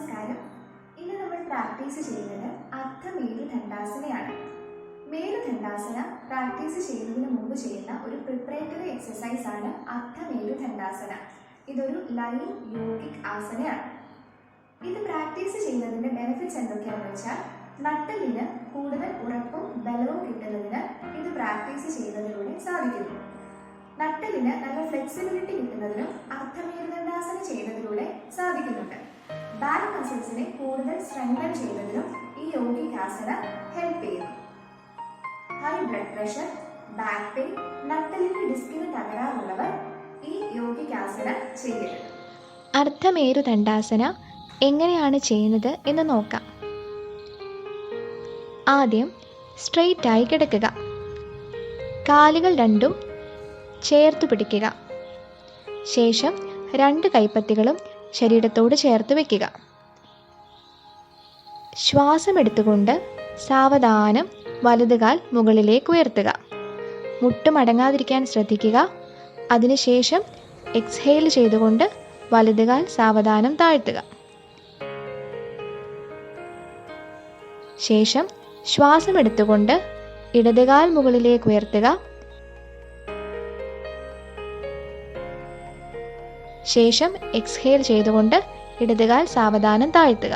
നമസ്കാരം. ഇന്ന് നമ്മൾ പ്രാക്ടീസ് ചെയ്യുന്നത് അർദ്ധമേരുദണ്ഡാസനയാണ്. മേരുദണ്ഡാസന പ്രാക്ടീസ് ചെയ്യുന്നതിന് മുമ്പ് ചെയ്യുന്ന ഒരു പ്രിപ്പറേറ്ററി എക്സസൈസ് ആണ് അർദ്ധമേരുദണ്ഡാസന. ഇതൊരു ലൈവ് യോഗിക് ആസനയാണ്. ഇത് പ്രാക്ടീസ് ചെയ്യുന്നതിന്റെ ബെനിഫിറ്റ്സ് എന്തൊക്കെയാണെന്ന് വെച്ചാൽ, നട്ടെല്ലിന് കൂടുതൽ ഉറപ്പും ബലവും കിട്ടുന്നതിന് ഇത് പ്രാക്ടീസ് ചെയ്യുന്നതിലൂടെ സാധിക്കുന്നു. നട്ടെല്ലിന് നല്ല ഫ്ലെക്സിബിലിറ്റി കിട്ടുന്നതിനും അർദ്ധമേരുദണ്ഡാസന ചെയ്യുന്നതിലൂടെ സാധിക്കുന്നുണ്ട്. ബാക്ക് മസിൽസിനെ കൂടുതൽ സ്ട്രെങ്തൻ ചെയ്യുന്നതിനും ഈ യോഗിക് ആസന ഹെൽപ്പ് ചെയ്യുന്നു. High blood pressure, back pain, നട്ടെല്ലിന്റെ ഡിസ്കിന് തകരാറുള്ളവർ ഈ യോഗിക് ആസന ചെയ്യരുത്. അർദ്ധമേരുദണ്ഡാസന എങ്ങനെയാണ് ചെയ്യുന്നത് എന്ന് നോക്കാം. ആദ്യം സ്ട്രെയിറ്റ് ആയി കിടക്കുക. കാലുകൾ രണ്ടും ചേർത്ത് പിടിക്കുക. ശേഷം രണ്ട് കൈപ്പത്തികളും ശരീരത്തോട് ചേർത്ത് വയ്ക്കുക. ശ്വാസം എടുത്തുകൊണ്ട് സാവധാനം വലതുകാൽ മുകളിലേക്ക് ഉയർത്തുക. മുട്ട് മടങ്ങാതിരിക്കാൻ ശ്രദ്ധിക്കുക. അതിനുശേഷം എക്സ്ഹെയിൽ ചെയ്തുകൊണ്ട് വലതുകാൽ സാവധാനം താഴ്ത്തുക. ശേഷം ശ്വാസം എടുത്തുകൊണ്ട് ഇടതുകാൽ മുകളിലേക്ക് ഉയർത്തുക. ശേഷം എക്സ്ഹെയിൽ ചെയ്തുകൊണ്ട് ഇടതുകാൽ സാവധാനം താഴ്ത്തുക.